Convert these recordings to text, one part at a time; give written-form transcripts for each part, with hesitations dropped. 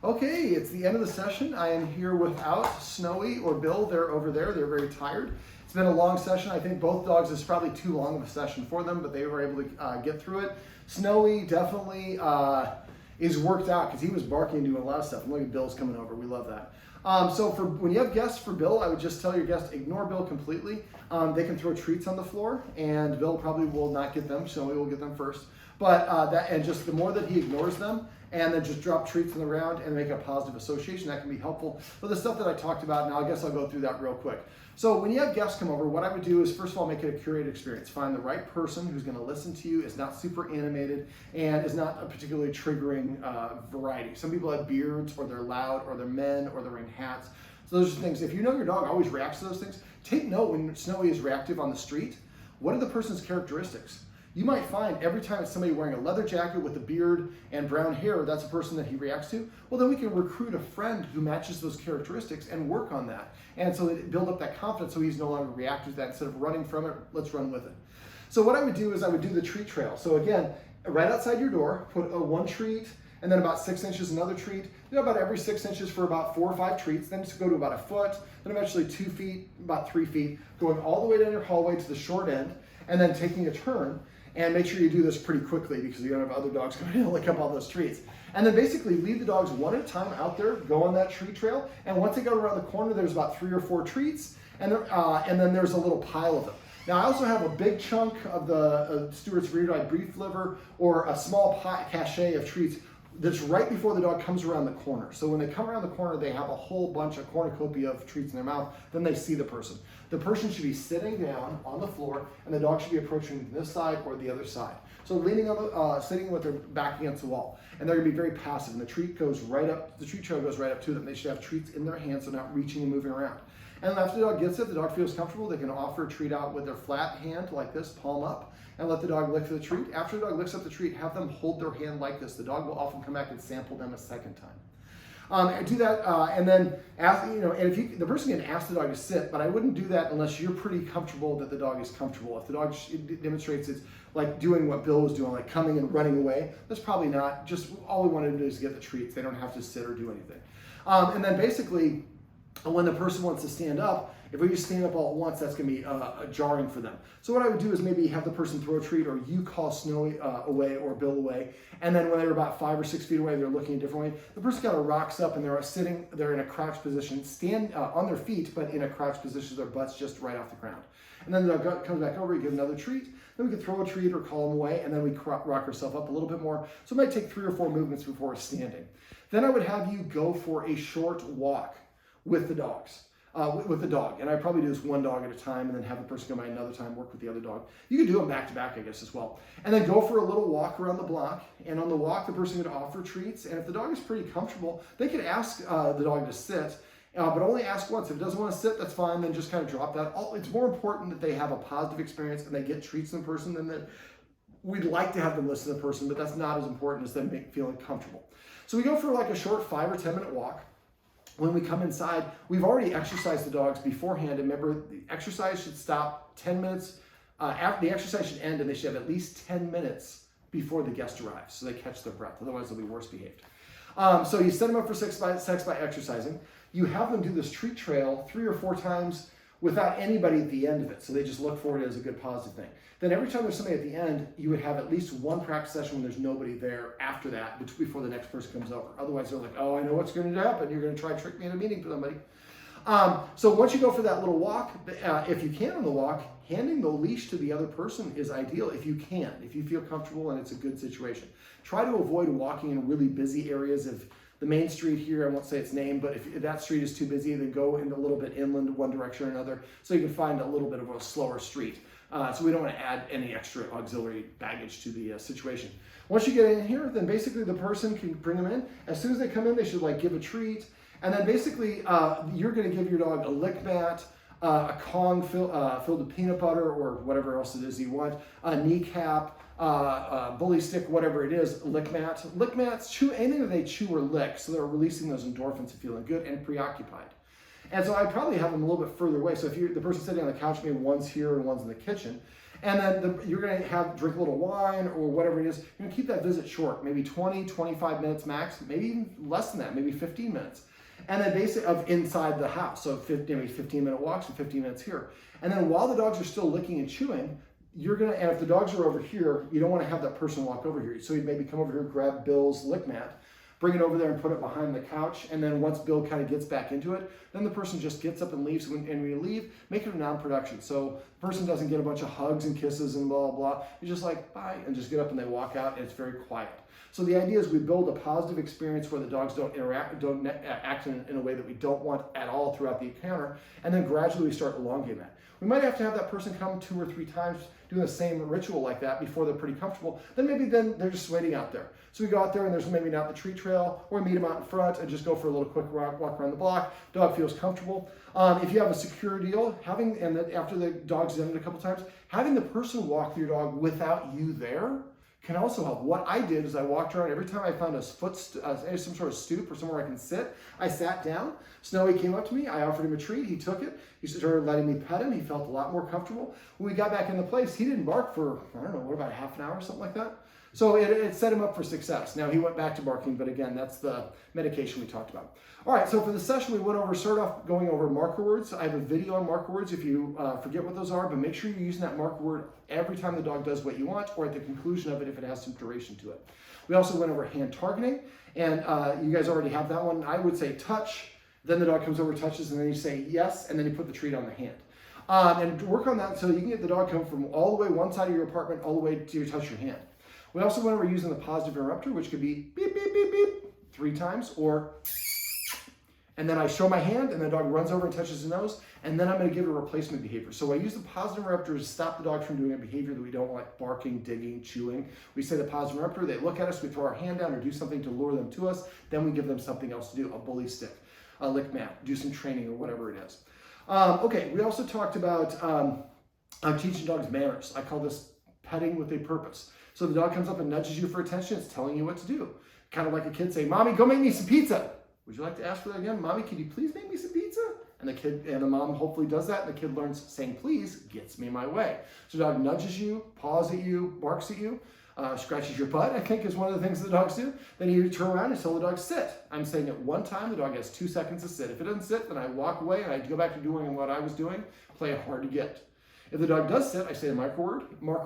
Okay, it's the end of the session. I am here without Snowy or Bill. They're over there. They're very tired. It's been a long session. I think both dogs, it's probably too long of a session for them, but they were able to get through it. Snowy definitely is worked out because he was barking and doing a lot of stuff. And look at Bill's coming over. We love that. So for when you have guests for Bill, I would just tell your guests, ignore Bill completely. They can throw treats on the floor, and Bill probably will not get them, so we will get them first. But just the more that he ignores them, and then just drop treats on the ground and make a positive association, that can be helpful. But the stuff that I talked about, now I guess I'll go through that real quick. So when you have guests come over, what I would do is, first of all, make it a curated experience. Find the right person who's gonna listen to you, is not super animated, and is not a particularly triggering variety. Some people have beards, or they're loud, or they're men, or they're wearing hats. So those are things, if you know your dog always reacts to those things, take note when Snowy is reactive on the street, what are the person's characteristics? You might find every time it's somebody wearing a leather jacket with a beard and brown hair, that's a person that he reacts to. Well, then we can recruit a friend who matches those characteristics and work on that. And so that build up that confidence so he's no longer reactive to that. Instead of running from it, let's run with it. So what I would do is I would do the treat trail. So again, right outside your door, put one treat, and then about 6 inches another treat. About every 6 inches for about 4 or 5 treats. Then just go to about a foot, then eventually 2 feet, about 3 feet, going all the way down your hallway to the short end, and then taking a turn. And make sure you do this pretty quickly because you don't have other dogs coming in and lick up all those treats. And then basically leave the dogs one at a time out there, go on that treat trail. And once they go around the corner, there's about 3 or 4 treats, and then there's a little pile of them. Now I also have a big chunk of the Stewart's Rear-Eye Beef Liver or a small cachet of treats that's right before the dog comes around the corner. So when they come around the corner, they have a whole bunch of cornucopia of treats in their mouth. Then they see the person. The person should be sitting down on the floor, and the dog should be approaching this side or the other side. So leaning on the, sitting with their back against the wall, and they're gonna be very passive. And the treat goes right up. The treat trail goes right up to them. They should have treats in their hands, so not reaching and moving around. And after the dog gets it, the dog feels comfortable. They can offer a treat out with their flat hand like this, palm up, and let the dog lick the treat. After the dog licks up the treat, have them hold their hand like this. The dog will often come back and sample them a second time. And do that, and then ask, and if the person can ask the dog to sit, but I wouldn't do that unless you're pretty comfortable that the dog is comfortable. If the dog demonstrates it's like doing what Bill was doing, like coming and running away, that's probably not. Just all we want to do is get the treats. They don't have to sit or do anything. And then basically, when the person wants to stand up, if we just stand up all at once, that's going to be jarring for them. So what I would do is maybe have the person throw a treat, or you call Snowy away or Bill away. And then when they're about 5 or 6 feet away, they're looking a different way. The person kind of rocks up and they're in a crouched position, stand on their feet, but in a crouched position, their butt's just right off the ground. And then the dog comes back over, you give another treat. Then we can throw a treat or call them away, and then we rock ourselves up a little bit more. So it might take 3 or 4 movements before standing. Then I would have you go for a short walk with the dogs. With the dog, and I probably do this one dog at a time, and then have the person come by another time, work with the other dog. You can do them back to back, I guess, as well. And then go for a little walk around the block, and on the walk, the person could offer treats, and if the dog is pretty comfortable, they could ask the dog to sit, but only ask once. If it doesn't want to sit, that's fine, then just kind of drop that. It's more important that they have a positive experience and they get treats in person than that. We'd like to have them listen to the person, but that's not as important as them feeling comfortable. So we go for like a short 5 or 10 minute walk. When we come inside, we've already exercised the dogs beforehand. And remember, the exercise should stop 10 minutes. After the exercise should end, and they should have at least 10 minutes before the guest arrives, so they catch their breath. Otherwise, they'll be worse behaved. So you set them up for sex by exercising. You have them do this treat trail 3 or 4 times without anybody at the end of it. So they just look for it as a good positive thing. Then every time there's somebody at the end, you would have at least one practice session when there's nobody there after that, before the next person comes over. Otherwise, they're like, oh, I know what's going to happen. You're going to try to trick me in a meeting for somebody. So once you go for that little walk, if you can on the walk, handing the leash to the other person is ideal if you can, if you feel comfortable and it's a good situation. Try to avoid walking in really busy areas. Of the main street here, I won't say its name, but if that street is too busy, then go in a little bit inland one direction or another, so you can find a little bit of a slower street. So we don't want to add any extra auxiliary baggage to the situation. Once you get in here, then basically the person can bring them in. As soon as they come in, they should like give a treat. And then basically you're going to give your dog a lick mat, a Kong filled with peanut butter or whatever else it is you want, a kneecap, bully stick, whatever it is, lick mat. Lick mats, chew anything that they chew or lick, so they're releasing those endorphins and feeling good and preoccupied. And so I'd probably have them a little bit further away. So if the person's sitting on the couch, maybe one's here and one's in the kitchen. And then you're going to drink a little wine or whatever it is. You're going to keep that visit short, maybe 20, 25 minutes max, maybe even less than that, maybe 15 minutes. And then basically of inside the house, so maybe 15-minute walks and 15 minutes here. And then while the dogs are still licking and chewing, and if the dogs are over here, you don't want to have that person walk over here. So you maybe come over here, grab Bill's lick mat, bring it over there and put it behind the couch. And then once Bill kind of gets back into it, then the person just gets up and leaves. And when you leave, make it a non-production. So the person doesn't get a bunch of hugs and kisses and blah, blah, blah. You're just like, bye, and just get up and they walk out, and it's very quiet. So the idea is we build a positive experience where the dogs don't act in a way that we don't want at all throughout the encounter, and then gradually we start elongating that. We might have to have that person come 2 or 3 times doing the same ritual like that before they're pretty comfortable. Then they're just waiting out there. So we go out there and there's maybe not the tree trail, or we meet them out in front and just go for a little quick walk around the block. Dog feels comfortable. If you have a secure deal, after the dog's done it a couple times, having the person walk your dog without you there can also help. What I did is I walked around. Every time I found some sort of stoop or somewhere I can sit, I sat down. Snowy came up to me. I offered him a treat. He took it. He started letting me pet him. He felt a lot more comfortable. When we got back into place, he didn't bark for, I don't know, about half an hour or something like that. So it set him up for success. Now he went back to barking, but again, that's the medication we talked about. All right, so for the session, we started off going over marker words. I have a video on marker words if you forget what those are, but make sure you're using that marker word every time the dog does what you want, or at the conclusion of it if it has some duration to it. We also went over hand targeting, and you guys already have that one. I would say touch, then the dog comes over, touches, and then you say yes, and then you put the treat on the hand. And work on that so you can get the dog come from all the way one side of your apartment all the way to touch your hand. We also went over using the positive interrupter, which could be beep, beep, beep, beep 3 times, or, and then I show my hand and the dog runs over and touches his nose, and then I'm going to give a replacement behavior. So I use the positive interrupter to stop the dog from doing a behavior that we don't like: barking, digging, chewing. We say the positive interrupter, they look at us, we throw our hand down or do something to lure them to us, then we give them something else to do: a bully stick, a lick mat, do some training or whatever it is. Okay, we also talked about teaching dogs manners. I call this petting with a purpose. So the dog comes up and nudges you for attention. It's telling you what to do. Kind of like a kid saying, "Mommy, go make me some pizza." Would you like to ask for that again? "Mommy, can you please make me some pizza?" And the mom hopefully does that, and the kid learns saying please gets me my way. So the dog nudges you, paws at you, barks at you, scratches your butt, I think is one of the things the dogs do. Then you turn around and tell the dog sit. I'm saying it one time, the dog has 2 seconds to sit. If it doesn't sit, then I walk away and I go back to doing what I was doing, play it hard to get. If the dog does sit, I say the marker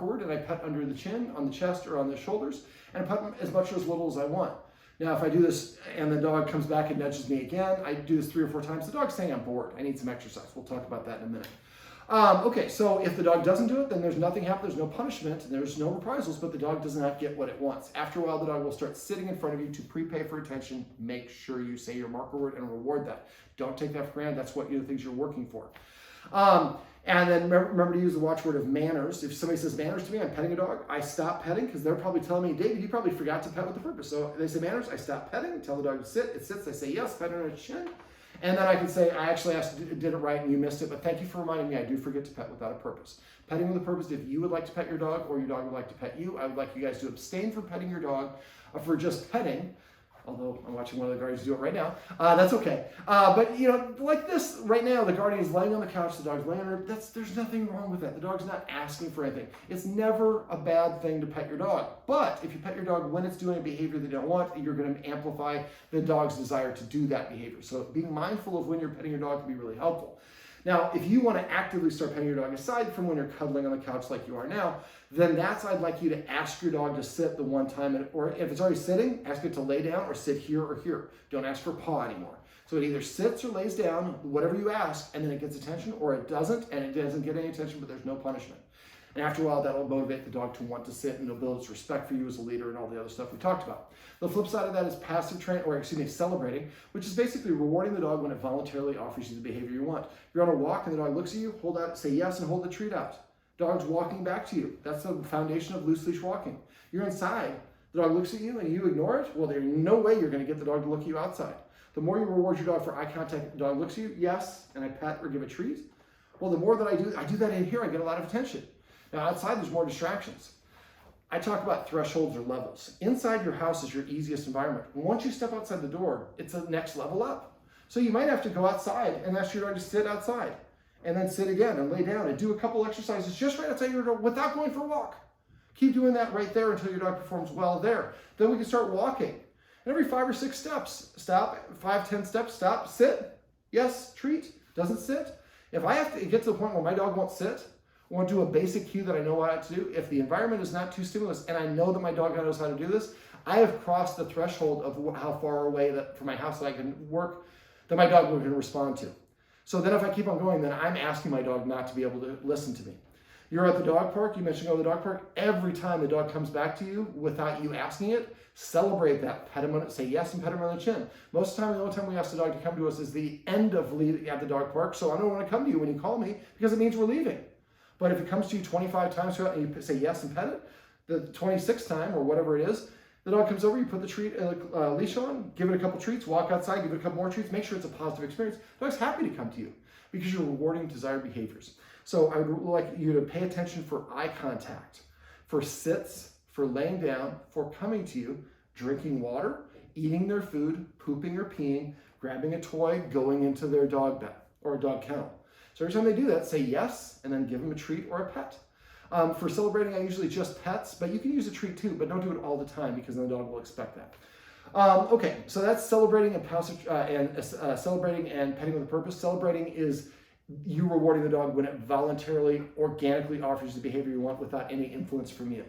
word, and I pet under the chin, on the chest, or on the shoulders, and I pet them as much or as little as I want. Now, if I do this and the dog comes back and nudges me again, I do this 3 or 4 times. The dog's saying I'm bored. I need some exercise. We'll talk about that in a minute. Okay, so if the dog doesn't do it, then there's nothing happening. There's no punishment, and there's no reprisals, but the dog does not get what it wants. After a while, the dog will start sitting in front of you to prepay for attention. Make sure you say your marker word and reward that. Don't take that for granted. That's what the things you're working for. And then remember to use the watchword of manners. If somebody says manners to me, I'm petting a dog, I stop petting because they're probably telling me, "David, you probably forgot to pet with a purpose." So they say manners, I stop petting, tell the dog to sit, it sits, I say yes, pet on its chin. And then I can say, "I actually did it right and you missed it, but thank you for reminding me I do forget to pet without a purpose." Petting with a purpose: if you would like to pet your dog or your dog would like to pet you, I would like you guys to abstain from petting your dog for just petting. Although I'm watching one of the guardians do it right now. That's okay. But like this right now, the guardian is laying on the couch, the dog's laying on her. There's nothing wrong with that. The dog's not asking for anything. It's never a bad thing to pet your dog. But if you pet your dog when it's doing a behavior they don't want, you're going to amplify the dog's desire to do that behavior. So being mindful of when you're petting your dog can be really helpful. Now, if you want to actively start petting your dog aside from when you're cuddling on the couch like you are now, then I'd like you to ask your dog to sit the one time, or if it's already sitting, ask it to lay down or sit here or here. Don't ask for paw anymore. So it either sits or lays down, whatever you ask, and then it gets attention, or it doesn't, and it doesn't get any attention, but there's no punishment. And after a while, that'll motivate the dog to want to sit, and it'll build its respect for you as a leader and all the other stuff we talked about. The flip side of that is celebrating, which is basically rewarding the dog when it voluntarily offers you the behavior you want. You're on a walk and the dog looks at you, hold out, say yes, and hold the treat out. Dog's walking back to you. That's the foundation of loose leash walking. You're inside, the dog looks at you and you ignore it. Well, there's no way you're going to get the dog to look at you outside. The more you reward your dog for eye contact, the dog looks at you, yes, and I pet or give a treat. Well, the more that I do that in here, I get a lot of attention. Now, outside, there's more distractions. I talk about thresholds or levels. Inside your house is your easiest environment. Once you step outside the door, it's the next level up. So you might have to go outside and ask your dog to sit outside. and then sit again and lay down and do a couple exercises just right outside your door without going for a walk. Keep doing that right there until your dog performs well there. Then we can start walking. And every 5 or 6 steps, stop, 5, 10 steps, stop, sit, yes, treat, doesn't sit. If I have to get to the point where my dog won't sit, I want to do a basic cue that I know what to do. If the environment is not too stimulus and I know that my dog knows how to do this, I have crossed the threshold of how far away from my house that I can work, that my dog can respond to. So then if I keep on going, then I'm asking my dog not to be able to listen to me. You're at the dog park, you mentioned go to the dog park. Every time the dog comes back to you without you asking it, celebrate that, pet him on it, say yes and pet him on the chin. Most of the time, the only time we ask the dog to come to us is the end of leaving at the dog park, so I don't want to come to you when you call me because it means we're leaving. But if it comes to you 25 times and you say yes and pet it, the 26th time or whatever it is, the dog comes over, you put the leash on, give it a couple treats, walk outside, give it a couple more treats, make sure it's a positive experience. The dog's happy to come to you because you're rewarding desired behaviors. So I would like you to pay attention for eye contact, for sits, for laying down, for coming to you, drinking water, eating their food, pooping or peeing, grabbing a toy, going into their dog bed or a dog kennel. So every time they do that, say yes, and then give them a treat or a pet. For celebrating, I usually just pets, but you can use a treat too, but don't do it all the time because then the dog will expect that. Okay, so that's celebrating and celebrating and petting with a purpose. Celebrating is you rewarding the dog when it voluntarily, organically offers the behavior you want without any influence from you.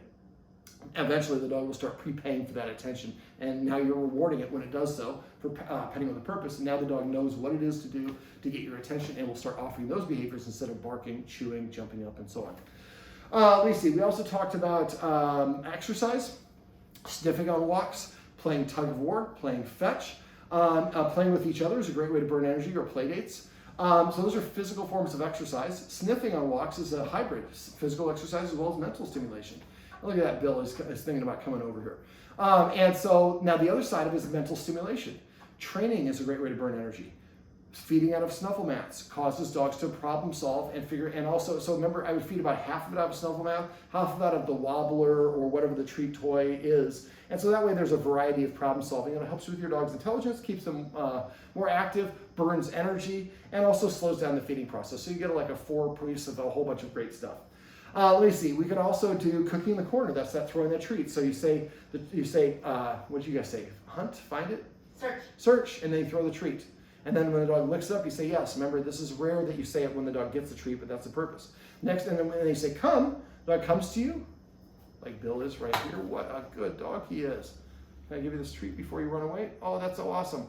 Eventually, the dog will start prepaying for that attention, and now you're rewarding it when it does so for petting with a purpose. And now the dog knows what it is to do to get your attention and will start offering those behaviors instead of barking, chewing, jumping up, and so on. Let me see. We also talked about exercise, sniffing on walks, playing tug of war, playing fetch, playing with each other is a great way to burn energy, or play dates. So those are physical forms of exercise. Sniffing on walks is a hybrid, physical exercise as well as mental stimulation. Look at that, Bill is thinking about coming over here. And so now the other side of it is mental stimulation. Training is a great way to burn energy. Feeding out of snuffle mats causes dogs to problem solve and figure, and also, so remember, I would feed about half of it out of a snuffle mat, half of it out of the wobbler or whatever the treat toy is. And so that way there's a variety of problem solving, and it helps with your dog's intelligence, keeps them more active, burns energy, and also slows down the feeding process. So you get like a 4-piece of a whole bunch of great stuff. Let me see, we can also do cooking in the corner. That's that throwing that treat. So you say, what did you guys say? Hunt, find it? Search, and then you throw the treat. And then when the dog licks it up, you say yes. Remember, this is rare that you say it when the dog gets the treat, but that's the purpose. Next, and then when they say come, the dog comes to you, like Bill is right here. What a good dog he is. Can I give you this treat before you run away? Oh, that's so awesome.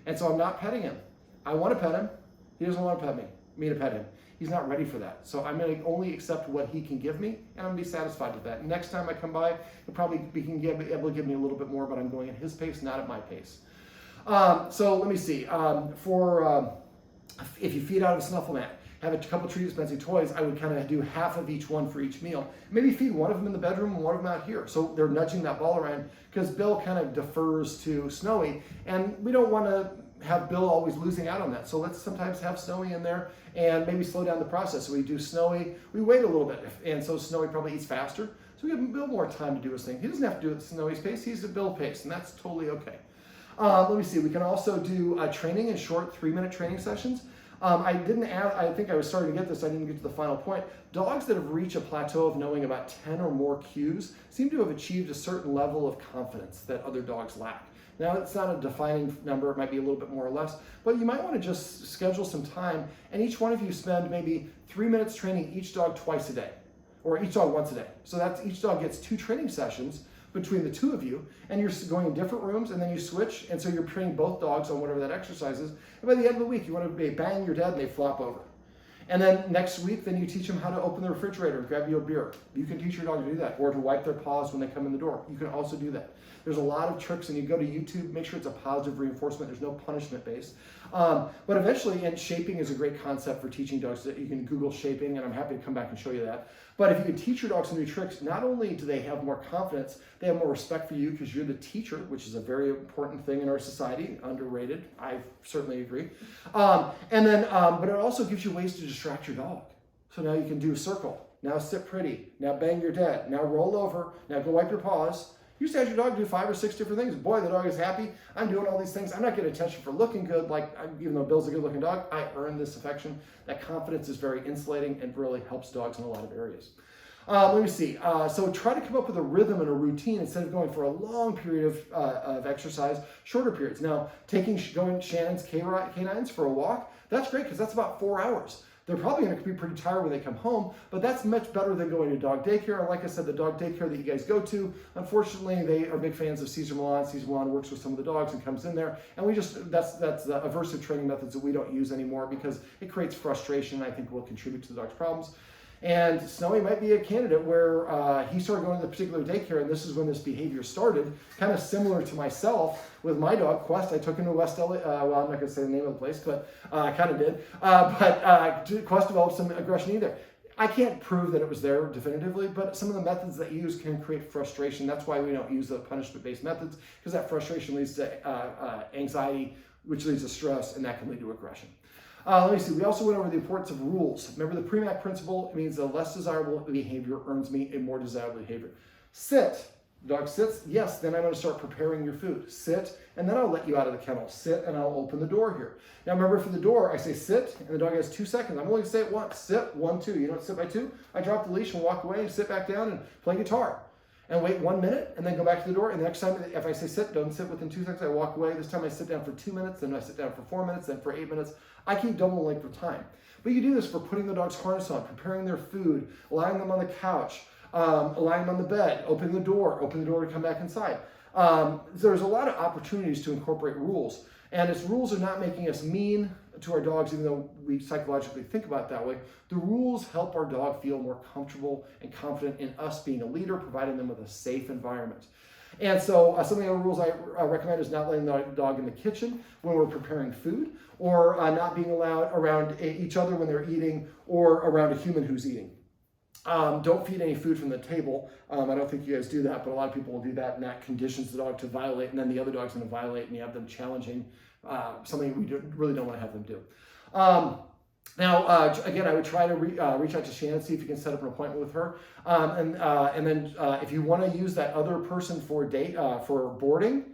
And so I'm not petting him. I want to pet him. He doesn't want to pet me to pet him. He's not ready for that. So I'm going to only accept what he can give me, and I'm going to be satisfied with that. Next time I come by, he'll probably be able to give me a little bit more, but I'm going at his pace, not at my pace. So let me see. If you feed out of a snuffle mat, have a couple treat dispensing toys, I would kind of do half of each one for each meal. Maybe feed one of them in the bedroom and one of them out here. So they're nudging that ball around, because Bill kind of defers to Snowy, and we don't want to have Bill always losing out on that. So let's sometimes have Snowy in there and maybe slow down the process. So we do Snowy, we wait a little bit, and so Snowy probably eats faster. So we give Bill more time to do his thing. He doesn't have to do it at Snowy's pace, he's at Bill's pace, and that's totally okay. Let me see, we can also do training in short 3-minute training sessions. I think I was starting to get this, I didn't get to the final point. Dogs that have reached a plateau of knowing about 10 or more cues seem to have achieved a certain level of confidence that other dogs lack. Now, it's not a defining number, it might be a little bit more or less, but you might want to just schedule some time, and each one of you spend maybe 3 minutes training each dog twice a day, or each dog once a day. So that's, each dog gets 2 training sessions between the 2 of you, and you're going in different rooms, and then you switch, and so you're training both dogs on whatever that exercise is, and by the end of the week, you want to bang your dad and they flop over. And then next week, then you teach them how to open the refrigerator and grab you a beer. You can teach your dog to do that, or to wipe their paws when they come in the door. You can also do that. There's a lot of tricks, and you go to YouTube, make sure it's a positive reinforcement. There's no punishment based. But eventually, and shaping is a great concept for teaching dogs. You can Google shaping, and I'm happy to come back and show you that. But if you can teach your dog some new tricks, not only do they have more confidence, they have more respect for you because you're the teacher, which is a very important thing in our society, underrated. I certainly agree. But it also gives you ways to distract your dog. So now you can do circle. Now sit pretty. Now bang your dad. Now roll over. Now go wipe your paws. You just had your dog do 5 or 6 different things. Boy, the dog is happy. I'm doing all these things. I'm not getting attention for looking good. Even though Bill's a good looking dog, I earned this affection. That confidence is very insulating and really helps dogs in a lot of areas. Let me see. So try to come up with a rhythm and a routine instead of going for a long period of exercise, shorter periods. Now, going Shannon's canines for a walk, that's great because that's about 4 hours. They're probably going to be pretty tired when they come home, but that's much better than going to dog daycare. And like I said, the dog daycare that you guys go to, unfortunately, they are big fans of Cesar Millan. Cesar Millan works with some of the dogs and comes in there. And that's the aversive training methods that we don't use anymore because it creates frustration and I think will contribute to the dog's problems. And Snowy might be a candidate where he started going to the particular daycare, and this is when this behavior started, kind of similar to myself with my dog, Quest. I took him to West LA, well, I'm not going to say the name of the place, but I kind of did. Quest developed some aggression either. I can't prove that it was there definitively, but some of the methods that you use can create frustration. That's why we don't use the punishment-based methods, because that frustration leads to anxiety, which leads to stress, and that can lead to aggression. Let me see. We also went over the importance of rules. Remember the Premack principle? It means the less desirable behavior earns me a more desirable behavior. Sit. The dog sits. Yes, then I'm going to start preparing your food. Sit, and then I'll let you out of the kennel. Sit, and I'll open the door here. Now remember, for the door, I say sit, and the dog has 2 seconds. I'm only going to say it once. Sit, 1, 2. You don't sit by 2. I drop the leash and walk away and sit back down and play guitar. And wait 1 minute, and then go back to the door. And the next time, if I say sit, don't sit within 2 seconds, I walk away. This time I sit down for 2 minutes, then I sit down for 4 minutes, then for 8 minutes. I keep double the length of time. But you do this for putting the dog's harness on, preparing their food, allowing them on the couch, allowing them on the bed, open the door to come back inside. There's a lot of opportunities to incorporate rules. And its rules are not making us mean to our dogs, even though we psychologically think about it that way. The rules help our dog feel more comfortable and confident in us being a leader, providing them with a safe environment. And so some of the other rules I recommend is not letting the dog in the kitchen when we're preparing food, or not being allowed around each other when they're eating, or around a human who's eating. Don't feed any food from the table. I don't think you guys do that, but a lot of people will do that, and that conditions the dog to violate, and then the other dog's going to violate, and you have them challenging something we really don't want to have them do. Now, again, I would try to reach out to Shannon, see if you can set up an appointment with her. And then if you want to use that other person for boarding,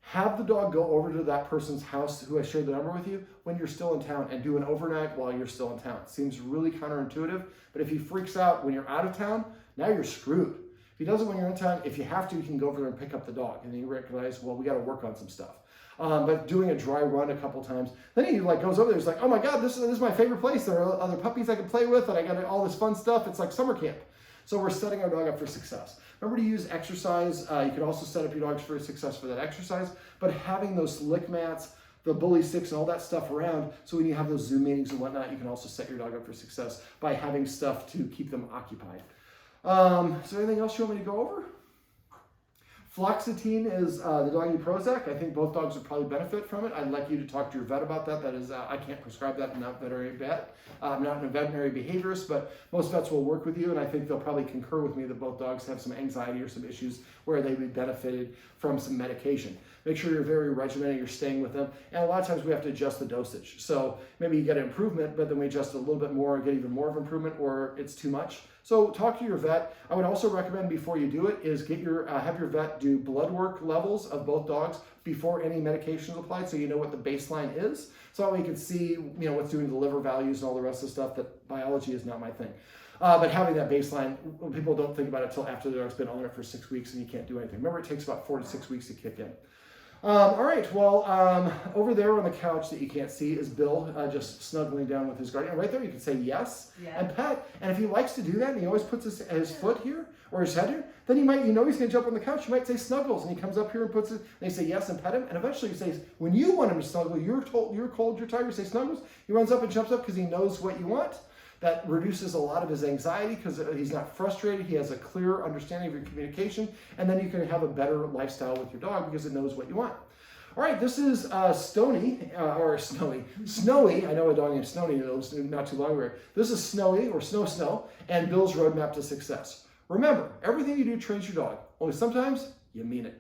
have the dog go over to that person's house who I shared the number with you when you're still in town and do an overnight while you're still in town. It seems really counterintuitive, but if he freaks out when you're out of town, now you're screwed. If he does it when you're in town, if you have to, you can go over there and pick up the dog. And then you recognize, well, we got to work on some stuff. But doing a dry run a couple times, then he goes over there. He's like, oh my God, this is my favorite place. There are other puppies I can play with, and I got all this fun stuff. It's like summer camp. So we're setting our dog up for success. Remember to use exercise. You can also set up your dogs for success for that exercise, but having those lick mats, the bully sticks, and all that stuff around, so when you have those Zoom meetings and whatnot, you can also set your dog up for success by having stuff to keep them occupied. Is there anything else you want me to go over? Fluoxetine is the doggy Prozac. I think both dogs would probably benefit from it. I'd like you to talk to your vet about that. That is, I can't prescribe that. I'm not a veterinary vet. I'm not a veterinary behaviorist, but most vets will work with you, and I think they'll probably concur with me that both dogs have some anxiety or some issues where they would benefited from some medication. Make sure you're very regimented, you're staying with them, and a lot of times we have to adjust the dosage. So maybe you get an improvement, but then we adjust a little bit more and get even more of improvement, or it's too much. So talk to your vet. I would also recommend before you do it is have your vet do blood work levels of both dogs before any medication is applied, so you know what the baseline is. So that way you can see what's doing to the liver values and all the rest of the stuff. That biology is not my thing. But having that baseline, people don't think about it until after the dog's been on it for 6 weeks and you can't do anything. Remember, it takes about 4 to 6 weeks to kick in. All right, well, over there on the couch that you can't see is Bill just snuggling down with his guardian. Right there, you can say yes and pet. And if he likes to do that, and he always puts his foot here or his head here, then he might, he's going to jump on the couch. You might say snuggles, and he comes up here and puts it, and they say yes and pet him. And eventually he says, when you want him to snuggle, you're cold, you're tired, you say snuggles. He runs up and jumps up because he knows what you want. That reduces a lot of his anxiety because he's not frustrated. He has a clear understanding of your communication, and then you can have a better lifestyle with your dog because it knows what you want. All right, this is Snowy. I know a dog named Snowy not too long ago. This is Snowy or Snow, and Bill's roadmap to success. Remember, everything you do trains your dog. Only sometimes you mean it.